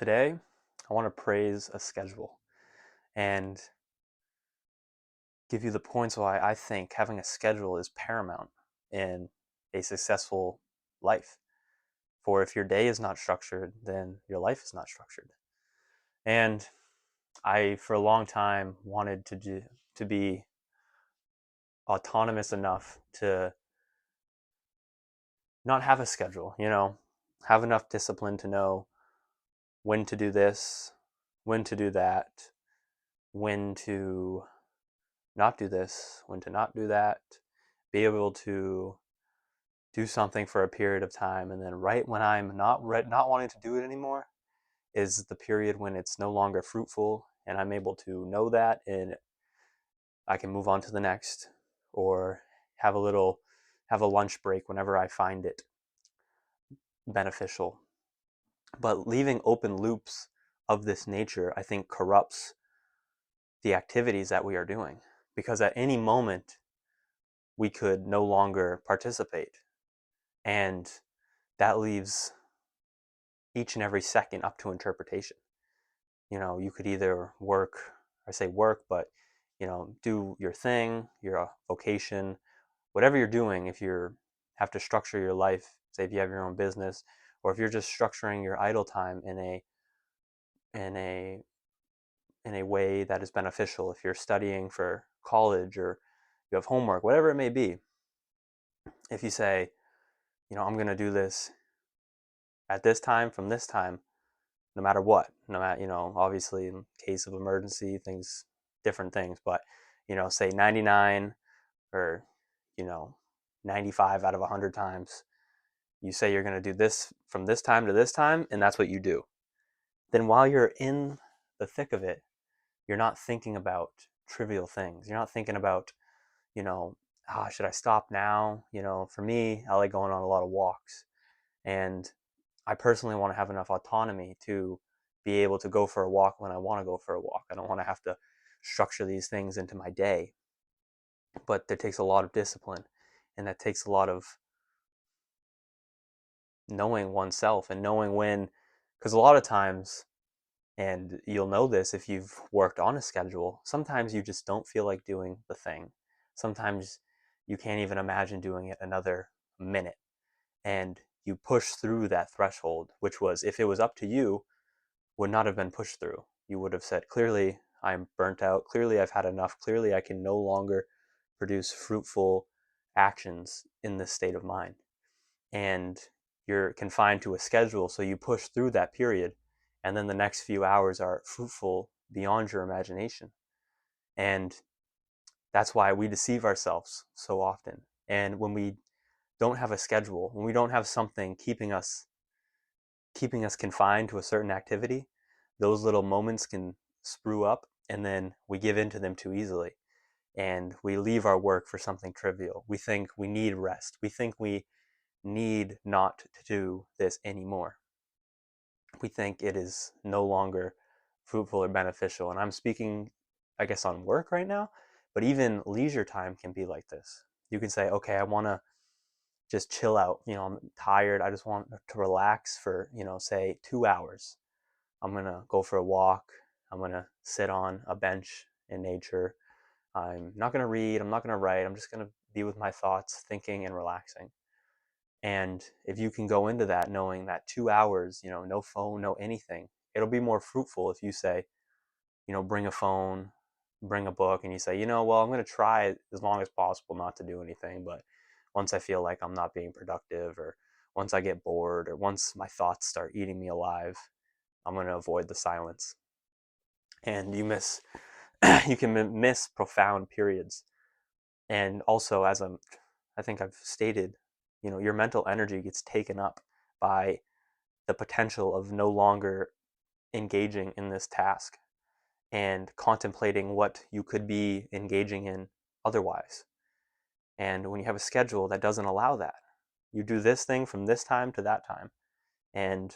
Today, I want to praise a schedule and give you the points why I think having a schedule is paramount in a successful life. For if your day is not structured, then your life is not structured. And I, for a long time, wanted to be autonomous enough to not have a schedule, have enough discipline to know when to do this, when to do that, when to not do this, when to not do that, be able to do something for a period of time, and then right when I'm not wanting to do it anymore is the period when it's no longer fruitful, and I'm able to know that, and I can move on to the next, or have a lunch break whenever I find it beneficial. But leaving open loops of this nature, I think, corrupts the activities that we are doing, because at any moment we could no longer participate. And that leaves each and every second up to interpretation. You could either work, I say work, but do your thing, your vocation, whatever you're doing. If you have to structure your life, say if you have your own business, or if you're just structuring your idle time in a in a way that is beneficial, if you're studying for college or you have homework, whatever it may be, if you say, I'm going to do this at this time from this time, no matter what, no matter, obviously in case of emergency, different things, but, say 99 or, you know, 95 out of 100 times, you say you're going to do this from this time to this time, and that's what you do. Then while you're in the thick of it, you're not thinking about trivial things. You're not thinking about, you know, should I stop now? For me, I like going on a lot of walks. And I personally want to have enough autonomy to be able to go for a walk when I want to go for a walk. I don't want to have to structure these things into my day. But that takes a lot of discipline, and that takes a lot of knowing oneself and knowing when, because a lot of times, and you'll know this if you've worked on a schedule, sometimes you just don't feel like doing the thing. Sometimes you can't even imagine doing it another minute. And you push through that threshold, which was, if it was up to you, would not have been pushed through. You would have said, clearly, I'm burnt out. Clearly, I've had enough. Clearly, I can no longer produce fruitful actions in this state of mind. And you're confined to a schedule, so you push through that period, and then the next few hours are fruitful beyond your imagination. And that's why we deceive ourselves so often. And when we don't have a schedule, when we don't have something keeping us confined to a certain activity, those little moments can sprue up, and then we give in to them too easily. And we leave our work for something trivial. We think we need rest. We think we need not to do this anymore. We think it is no longer fruitful or beneficial. And I'm speaking, I guess, on work right now, but even leisure time can be like this. You can say, okay, I want to just chill out. I'm tired. I just want to relax for, say 2 hours. I'm going to go for a walk. I'm going to sit on a bench in nature. I'm not going to read. I'm not going to write. I'm just going to be with my thoughts, thinking and relaxing. And if you can go into that knowing that 2 hours, no phone, no anything, it'll be more fruitful if you say, bring a phone, bring a book, and you say, well, I'm going to try as long as possible not to do anything. But once I feel like I'm not being productive, or once I get bored, or once my thoughts start eating me alive, I'm going to avoid the silence. And you can miss profound periods. And also, I think I've stated, your mental energy gets taken up by the potential of no longer engaging in this task and contemplating what you could be engaging in otherwise. And when you have a schedule that doesn't allow that, you do this thing from this time to that time, and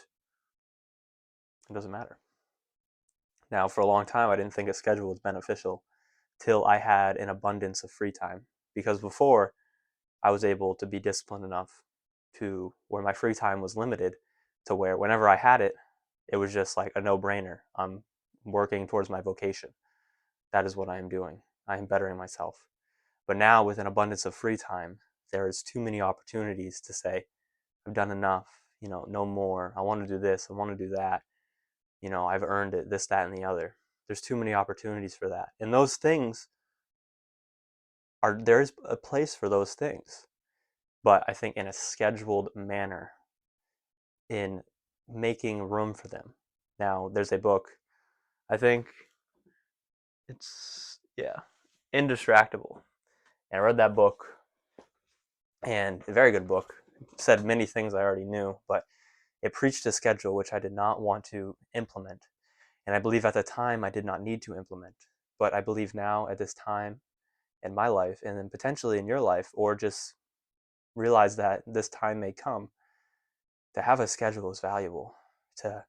it doesn't matter. Now, for a long time, I didn't think a schedule was beneficial till I had an abundance of free time. Because before, I was able to be disciplined enough to where my free time was limited to where whenever I had it, It was just like a no-brainer. I'm working towards my vocation. That is what I am doing. I am bettering myself. But now, with an abundance of free time, there is too many opportunities to say, I've done enough, no more. I want to do this, I want to do that. I've earned it, this, that, and the other. There's too many opportunities for that. And those things there's a place for those things. But I think in a scheduled manner, in making room for them. Now, there's a book, I think yeah, Indistractable. And I read that book, and a very good book. It said many things I already knew, but it preached a schedule which I did not want to implement. And I believe at the time I did not need to implement. But I believe now at this time in my life, and then potentially in your life, or just realize that this time may come, to have a schedule is valuable. To,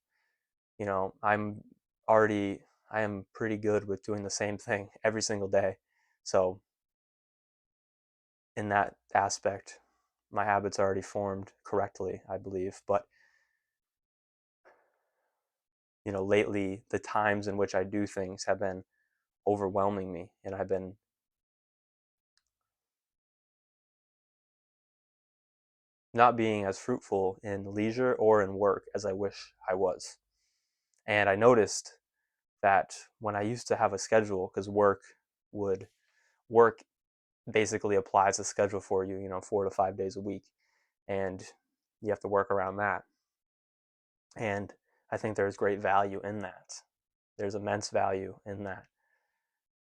I'm already, I am pretty good with doing the same thing every single day. So in that aspect, my habits are already formed correctly, I believe. But lately the times in which I do things have been overwhelming me, and I've been not being as fruitful in leisure or in work as I wish I was. And I noticed that when I used to have a schedule, because work basically applies a schedule for you, 4 to 5 days a week, and you have to work around that. And I think there's great value in that. There's immense value in that.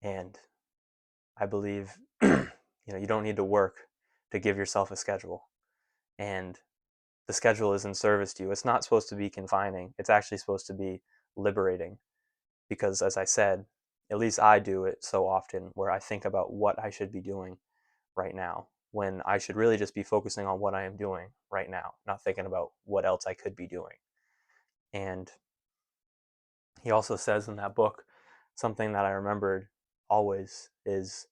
And I believe, you don't need to work to give yourself a schedule. And the schedule is in service to you. It's not supposed to be confining. It's actually supposed to be liberating. Because as I said, at least I do it so often where I think about what I should be doing right now, when I should really just be focusing on what I am doing right now, not thinking about what else I could be doing. And he also says in that book, something that I remembered always is,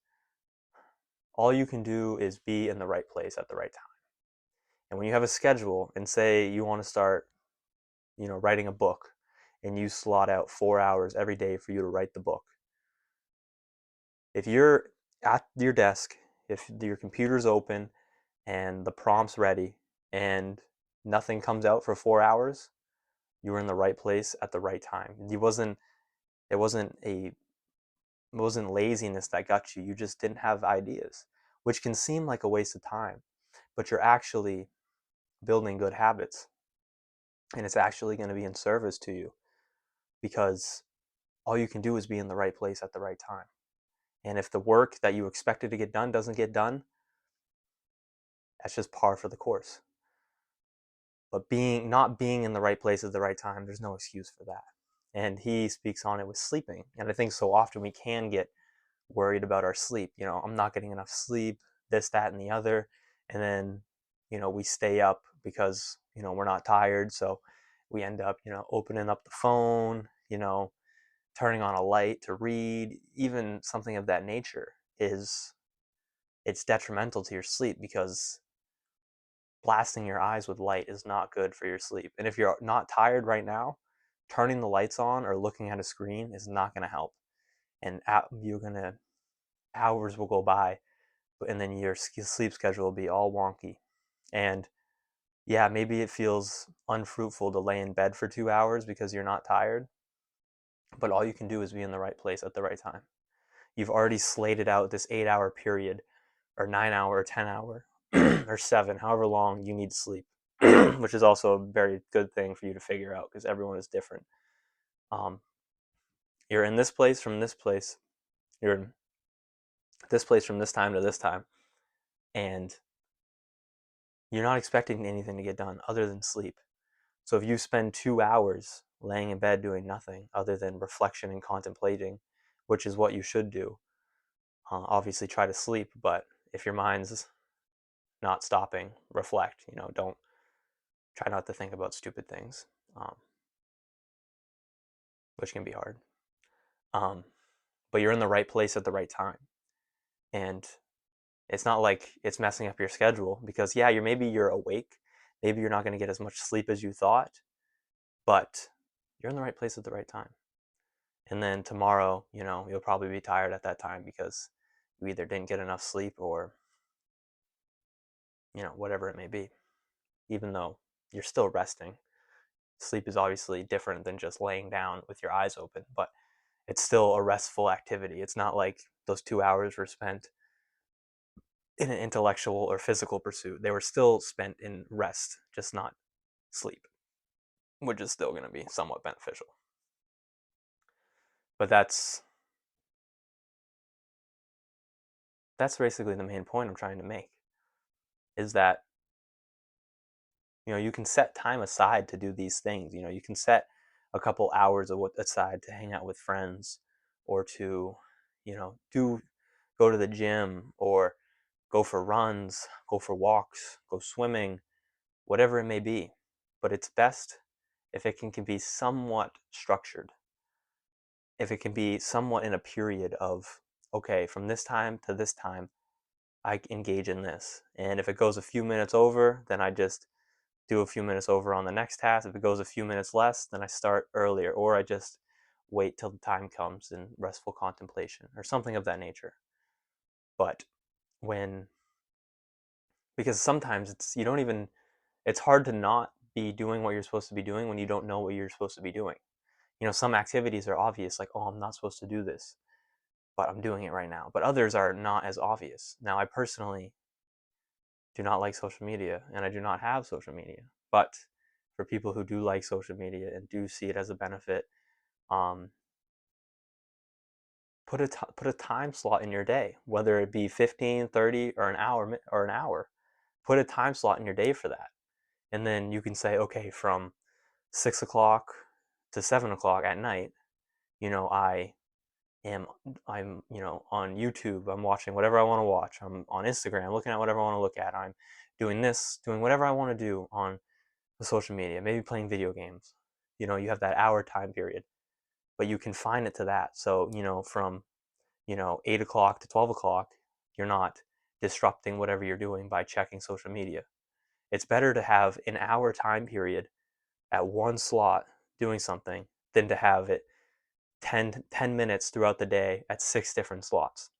all you can do is be in the right place at the right time. And when you have a schedule, and say you want to start, writing a book, and you slot out 4 hours every day for you to write the book, if you're at your desk, if your computer's open and the prompt's ready and nothing comes out for 4 hours, you were in the right place at the right time. It wasn't laziness that got you. You just didn't have ideas, which can seem like a waste of time, but you're actually building good habits, and it's actually going to be in service to you, because all you can do is be in the right place at the right time. And if the work that you expected to get done doesn't get done, that's just par for the course. But not being in the right place at the right time, there's no excuse for that. And he speaks on it with sleeping. And I think so often we can get worried about our sleep. I'm not getting enough sleep, this, that, and the other. And then, we stay up because, we're not tired. So we end up, opening up the phone, turning on a light to read, even something of that nature it's detrimental to your sleep, because blasting your eyes with light is not good for your sleep. And if you're not tired right now, turning the lights on or looking at a screen is not going to help. And hours will go by, and then your sleep schedule will be all wonky. And yeah, maybe it feels unfruitful to lay in bed for 2 hours because you're not tired, but all you can do is be in the right place at the right time. You've already slated out this 8 hour period, or 9 hour, or 10 hour, or seven, however long you need sleep, which is also a very good thing for you to figure out, because everyone is different. Um, you're in this place from this place, you're in this place from this time to this time, and you're not expecting anything to get done other than sleep. So if you spend 2 hours laying in bed doing nothing other than reflection and contemplating, which is what you should do, obviously try to sleep, but if your mind's not stopping, reflect. Don't try not to think about stupid things, um, which can be hard. Um, but you're in the right place at the right time, and it's not like it's messing up your schedule, because yeah, maybe you're awake, maybe you're not going to get as much sleep as you thought, but you're in the right place at the right time. And then tomorrow, you'll probably be tired at that time because you either didn't get enough sleep or, whatever it may be. Even though you're still resting, sleep is obviously different than just laying down with your eyes open, but it's still a restful activity. It's not like those 2 hours were spent in an intellectual or physical pursuit. They were still spent in rest, just not sleep, which is still going to be somewhat beneficial. But that's basically the main point I'm trying to make, is that you can set time aside to do these things. You can set a couple hours aside to hang out with friends, or to do go to the gym, or go for runs, go for walks, go swimming, whatever it may be. But it's best if it can be somewhat structured, if it can be somewhat in a period of, okay, from this time to this time I engage in this, and if it goes a few minutes over, then I just do a few minutes over on the next task. If it goes a few minutes less, then I start earlier, or I just wait till the time comes in restful contemplation or something of that nature. But when because sometimes it's hard to not be doing what you're supposed to be doing when you don't know what you're supposed to be doing. Some activities are obvious, like, oh, I'm not supposed to do this, but I'm doing it right now. But others are not as obvious. Now, I personally do not like social media, and I do not have social media. But for people who do like social media and do see it as a benefit, um, put a time slot in your day, whether it be 15, 30, or an hour. Put a time slot in your day for that, and then you can say, okay, from 6 o'clock to 7 o'clock at night, I am I'm on YouTube. I'm watching whatever I want to watch. I'm on Instagram looking at whatever I want to look at. I'm doing whatever I want to do on the social media, maybe playing video games. You have that hour time period, but you confine it to that. So, from 8 o'clock to 12 o'clock, you're not disrupting whatever you're doing by checking social media. It's better to have an hour time period at one slot doing something than to have it 10 minutes throughout the day at 6 different slots.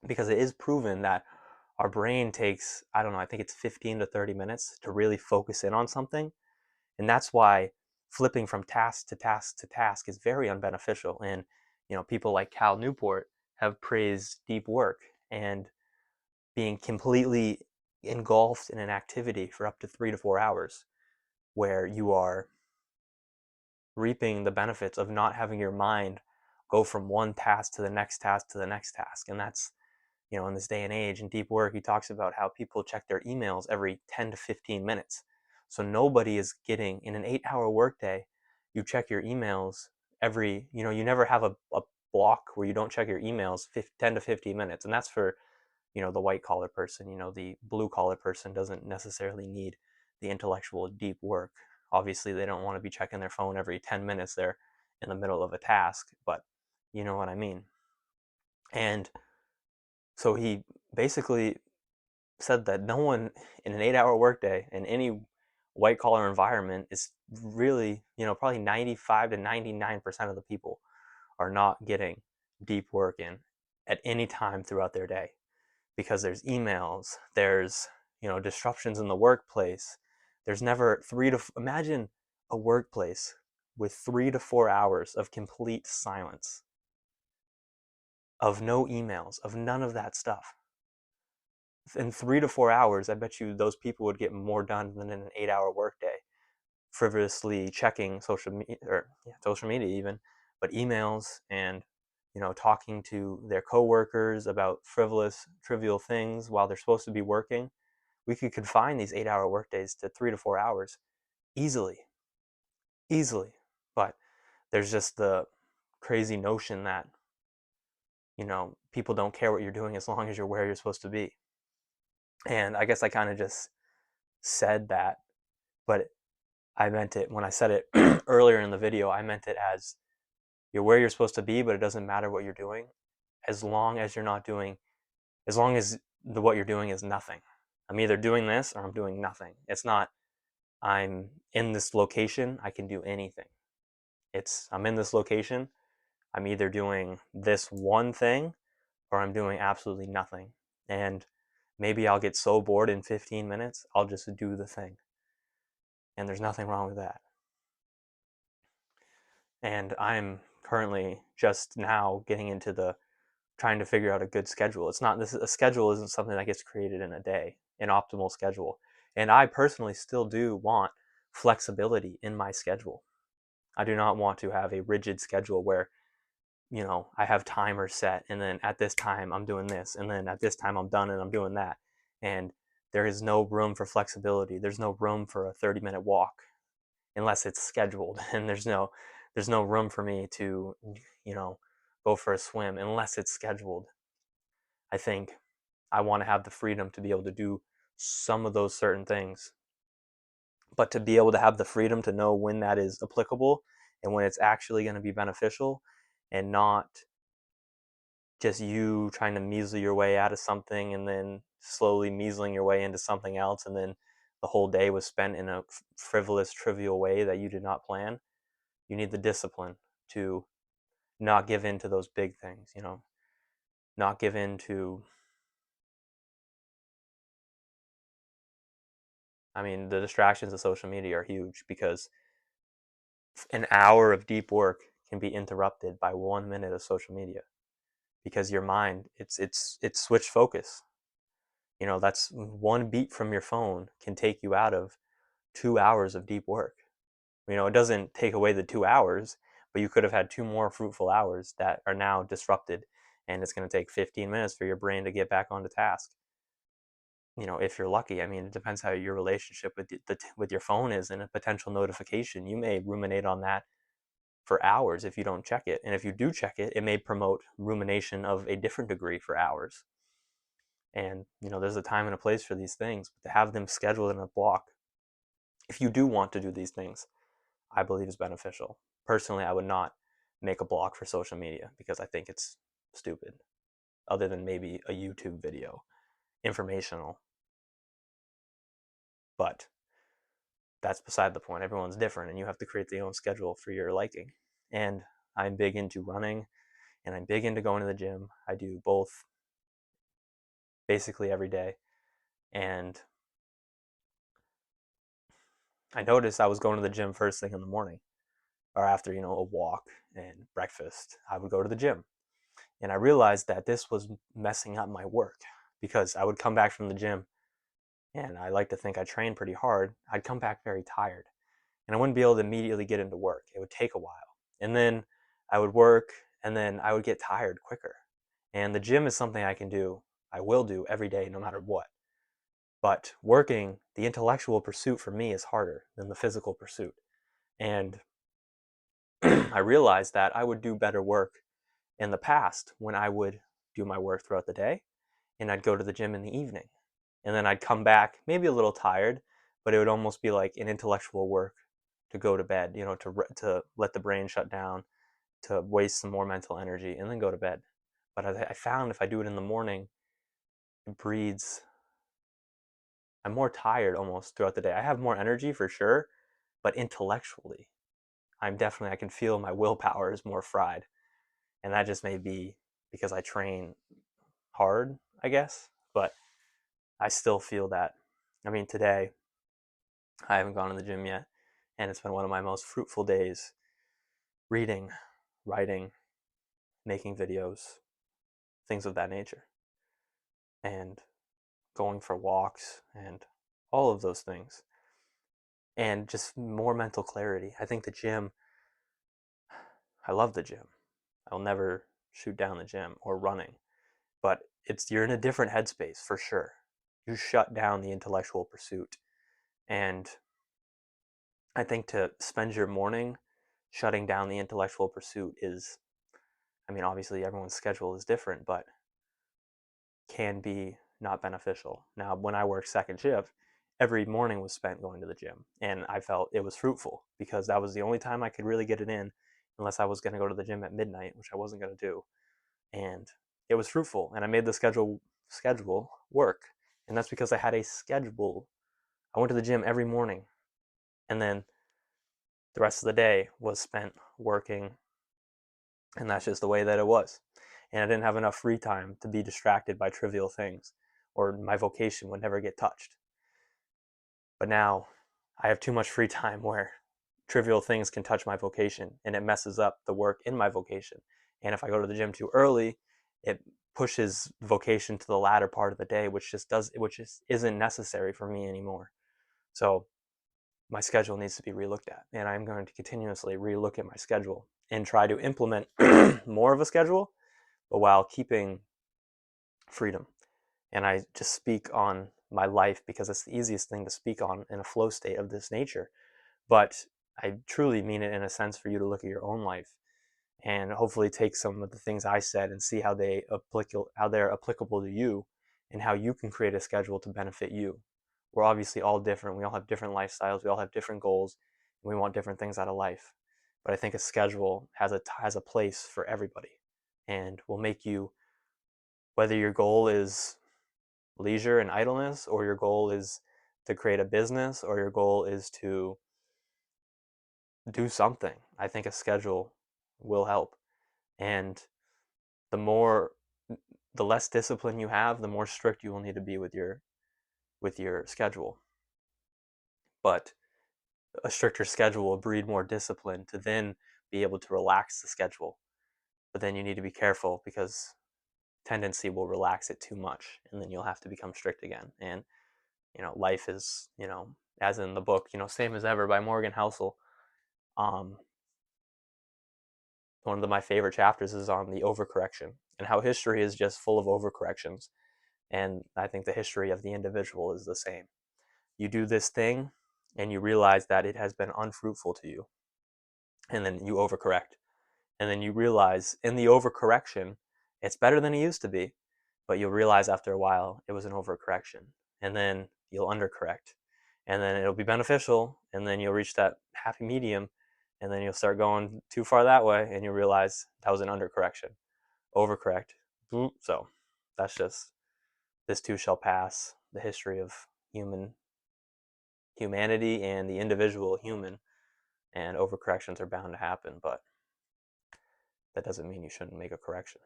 Because it is proven that our brain takes, I don't know, I think it's 15 to 30 minutes to really focus in on something. And that's why flipping from task to task to task is very unbeneficial. And, people like Cal Newport have praised deep work and being completely engulfed in an activity for up to 3 to 4 hours, where you are reaping the benefits of not having your mind go from one task to the next task to the next task. And that's, in this day and age in deep work, he talks about how people check their emails every 10 to 15 minutes. So nobody is getting, in an 8-hour workday, you check your emails you never have a block where you don't check your emails 10 to 15 minutes. And that's for, the white collar person. The blue collar person doesn't necessarily need the intellectual deep work. Obviously, they don't want to be checking their phone every 10 minutes. They're in the middle of a task, but you know what I mean. And so he basically said that no one in an 8-hour workday in any white collar environment is really, probably 95 to 99% of the people are not getting deep work in at any time throughout their day, because there's emails, there's, disruptions in the workplace. There's never imagine a workplace with 3 to 4 hours of complete silence, of no emails, of none of that stuff. In 3 to 4 hours, I bet you those people would get more done than in an 8-hour workday, frivolously checking social media even, but emails and talking to their coworkers about frivolous, trivial things while they're supposed to be working. We could confine these 8-hour workdays to 3 to 4 hours easily, easily. But there's just the crazy notion that people don't care what you're doing as long as you're where you're supposed to be. And I guess I kind of just said that, but I meant it when I said it earlier in the video. I meant it as, you're where you're supposed to be, but it doesn't matter what you're doing as long as what you're doing is nothing. I'm either doing this or I'm doing nothing. It's not, I'm in this location, I can do anything. I'm in this location. I'm either doing this one thing or I'm doing absolutely nothing. And maybe I'll get so bored in 15 minutes, I'll just do the thing. And there's nothing wrong with that. And I'm currently just now getting into the trying to figure out a good schedule. It's not this A schedule isn't something that gets created in a day, an optimal schedule. And I personally still do want flexibility in my schedule. I do not want to have a rigid schedule where, I have timers set and then at this time I'm doing this and then at this time I'm done and I'm doing that. And there is no room for flexibility. There's no room for a 30-minute walk unless it's scheduled and there's no room for me to, you know, go for a swim unless it's scheduled. I think I want to have the freedom to be able to do some of those certain things, but to be able to have the freedom to know when that is applicable and when it's actually going to be beneficial, and not just you trying to measle your way out of something and then slowly measling your way into something else, and then the whole day was spent in a frivolous, trivial way that you did not plan. You need the discipline to not give in to those big things, not give in to, the distractions of social media are huge because an hour of deep work can be interrupted by 1 minute of social media because your mind, it's switched focus. That's one beat from your phone can take you out of 2 hours of deep work. It doesn't take away the 2 hours, but you could have had two more fruitful hours that are now disrupted, and it's going to take 15 minutes for your brain to get back onto task. If you're lucky. It depends how your relationship with your phone is, and a potential notification. You may ruminate on that for hours if you don't check it, and if you do check it, it may promote rumination of a different degree for hours. And there's a time and a place for these things, but to have them scheduled in a block, if you do want to do these things, I believe is beneficial. Personally, I would not make a block for social media because I think it's stupid, other than maybe a YouTube video, informational. But that's beside the point. Everyone's different, and you have to create your own schedule for your liking. And I'm big into running, and I'm big into going to the gym. I do both basically every day. And I noticed I was going to the gym first thing in the morning, or after, a walk and breakfast. I would go to the gym. And I realized that this was messing up my work because I would come back from the gym, and I like to think I trained pretty hard. I'd come back very tired, and I wouldn't be able to immediately get into work. It would take a while. And then I would work, and then I would get tired quicker. And the gym is something I will do every day no matter what. But working, the intellectual pursuit for me is harder than the physical pursuit. And I realized that I would do better work in the past when I would do my work throughout the day, and I'd go to the gym in the evening. And then I'd come back maybe a little tired, but it would almost be like an intellectual work to go to bed, to let the brain shut down, to waste some more mental energy and then go to bed. But I found if I do it in the morning, it breeds, I'm more tired almost throughout the day. I have more energy for sure, but intellectually, I can feel my willpower is more fried. And that just may be because I train hard, I guess. But I still feel that. Today, I haven't gone to the gym yet, and it's been one of my most fruitful days reading, writing, making videos, things of that nature, and going for walks, and all of those things. And just more mental clarity. I think the gym, I love the gym. I'll never shoot down the gym or running, but you're in a different headspace for sure. You shut down the intellectual pursuit. And I think to spend your morning shutting down the intellectual pursuit is, obviously everyone's schedule is different, but can be not beneficial. Now, when I worked second shift, every morning was spent going to the gym, and I felt it was fruitful because that was the only time I could really get it in, unless I was going to go to the gym at midnight, which I wasn't going to do. And it was fruitful, and I made the schedule work. And that's because I had a schedule. I went to the gym every morning, and then the rest of the day was spent working, and that's just the way that it was. And I didn't have enough free time to be distracted by trivial things, or my vocation would never get touched. But now I have too much free time where trivial things can touch my vocation and it messes up the work in my vocation. And if I go to the gym too early, it pushes vocation to the latter part of the day, which just isn't necessary for me anymore. So my schedule needs to be relooked at, and I'm going to continuously relook at my schedule and try to implement more of a schedule, but while keeping freedom. And I just speak on my life because it's the easiest thing to speak on in a flow state of this nature. But I truly mean it in a sense for you to look at your own life and hopefully take some of the things I said and see how they're applicable to you and how you can create a schedule to benefit you. We're obviously all different. We all have different lifestyles. We all have different goals. And we want different things out of life. But I think a schedule has a place for everybody and will make you, whether your goal is leisure and idleness, or your goal is to create a business, or your goal is to do something. I think a schedule will help. And the more the less discipline you have, the more strict you will need to be with your schedule. But a stricter schedule will breed more discipline to then be able to relax the schedule. But then you need to be careful because tendency will relax it too much and then you'll have to become strict again. And life is, as in the book, Same as Ever by Morgan Housel. One of my favorite chapters is on the overcorrection and how history is just full of overcorrections. And I think the history of the individual is the same. You do this thing and you realize that it has been unfruitful to you. And then you overcorrect. And then you realize in the overcorrection, it's better than it used to be. But you'll realize after a while it was an overcorrection. And then you'll undercorrect. And then it'll be beneficial. And then you'll reach that happy medium. And then you'll start going too far that way. And you'll realize that was an undercorrection. Overcorrect. So that's just, this too shall pass. The history of humanity and the individual human, and overcorrections are bound to happen, but that doesn't mean you shouldn't make a correction,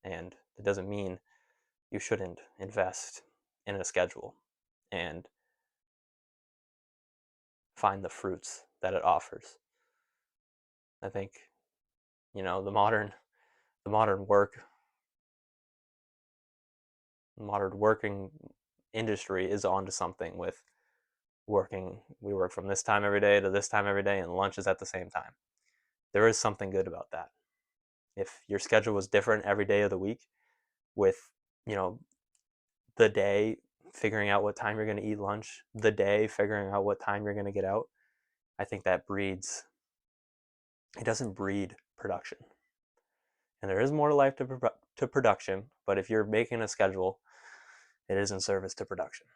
and it doesn't mean you shouldn't invest in a schedule and find the fruits that it offers. I think the modern working industry is onto something with we work from this time every day to this time every day, and lunch is at the same time. There is something good about that. If your schedule was different every day of the week, with the day figuring out what time you're going to eat lunch, the day figuring out what time you're going to get out, I think that it doesn't breed production. And there is more to life to production, but if you're making a schedule, it is in service to production,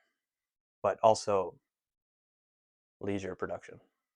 but also leisure production.